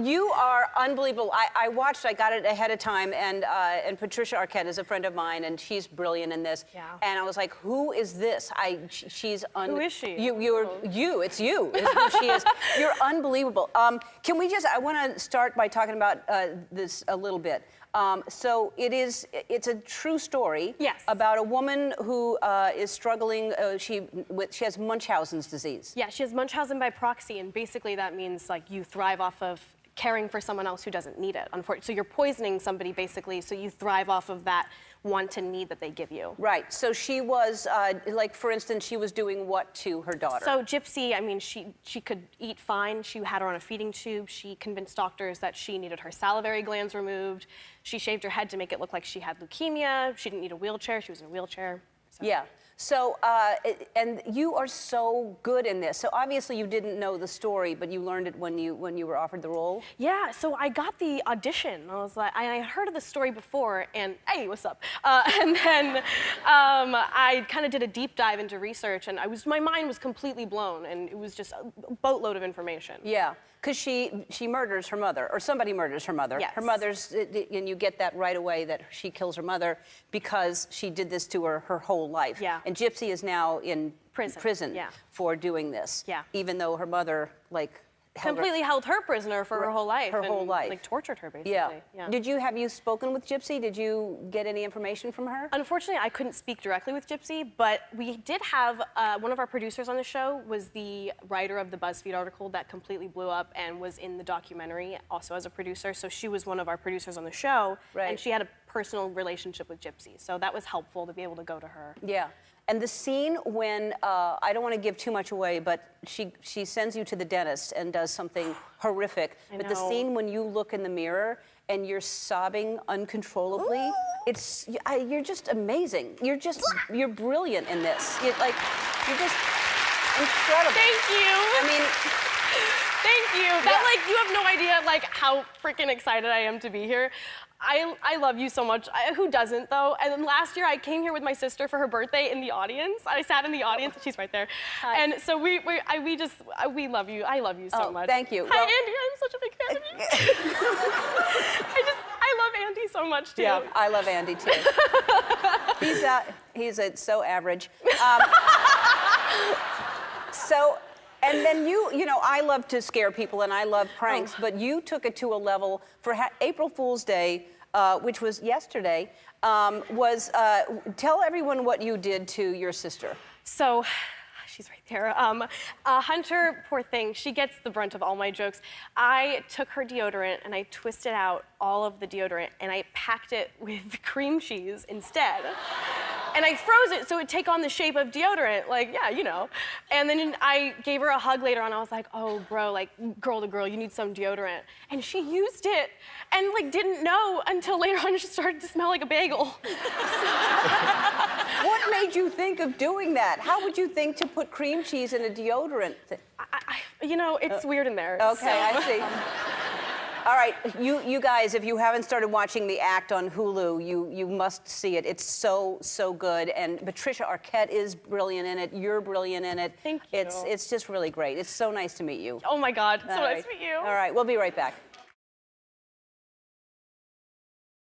You are unbelievable. I watched, I got it ahead of time, and Patricia Arquette is a friend of mine, and she's brilliant in this. Yeah. And I was like, who is this? She's Who is she? It's you, is who she is. You're unbelievable. Can we just, I want to start by talking about this a little bit. So it's a true story. Yes. About a woman who is struggling, she has Munchausen's disease. Yeah, she has Munchausen by proxy, and basically that means like you thrive off of caring for someone else who doesn't need it. Unfortunately, so you're poisoning somebody basically, so you thrive off of that want and need that they give you. Right. So she was, like, for instance, she was doing what to her daughter? So Gypsy, I mean, she could eat fine. She had her on a feeding tube. She convinced doctors that she needed her salivary glands removed. She shaved her head to make it look like she had leukemia. She didn't need a wheelchair. She was in a wheelchair. So. Yeah. So, and you are so good in this. So obviously you didn't know the story, but you learned it when you were offered the role? Yeah, so I got the audition. I was like, I had heard of the story before, and hey, what's up? And then I kind of did a deep dive into research, and my mind was completely blown, and it was just a boatload of information. Yeah, because she murders her mother, or somebody murders her mother. Yes. Her mother's, and you get that right away that she kills her mother because she did this to her whole life. Yeah. And Gypsy is now in prison yeah. for doing this. Yeah. Even though her mother, like, Completely held her prisoner for her whole life. Her whole life. Like, tortured her, basically. Yeah. Have you spoken with Gypsy? Did you get any information from her? Unfortunately, I couldn't speak directly with Gypsy, but we did have, one of our producers on the show was the writer of the BuzzFeed article that completely blew up and was in the documentary also as a producer. So she was one of our producers on the show, right. And she had a personal relationship with Gypsy. So that was helpful to be able to go to her. Yeah. And the scene when, I don't want to give too much away, but she sends you to the dentist and does something horrific. But the scene when you look in the mirror and you're sobbing uncontrollably, you're just amazing. You're brilliant in this. You're just incredible. Thank you. I mean, thank you. That, like, you have no idea, like, how freaking excited I am to be here. I love you so much. Who doesn't, though? And then last year, I came here with my sister for her birthday in the audience. I sat in the audience. She's right there. Hi. And so we love you. I love you so much. Thank you. Hi, Andy. I'm such a big fan of you. I love Andy so much, too. Yeah, I love Andy, too. He's so average. And then you know, I love to scare people and I love pranks, but you took it to a level for April Fool's Day, which was yesterday, tell everyone what you did to your sister. So, she's right there. Hunter, poor thing, she gets the brunt of all my jokes. I took her deodorant and I twisted out all of the deodorant and I packed it with cream cheese instead. And I froze it so it would take on the shape of deodorant, like, yeah, you know. And then I gave her a hug later on. I was like, oh, bro, like, girl to girl, you need some deodorant. And she used it and, like, didn't know until later on she started to smell like a bagel. What made you think of doing that? How would you think to put cream cheese in a deodorant? You know, it's weird in there. Okay, so. I see. All right, you guys, if you haven't started watching The Act on Hulu, you must see it. It's so good. And Patricia Arquette is brilliant in it. You're brilliant in it. Thank you. It's just really great. It's so nice to meet you. Oh my God, so All right. nice to meet you. All right, we'll be right back.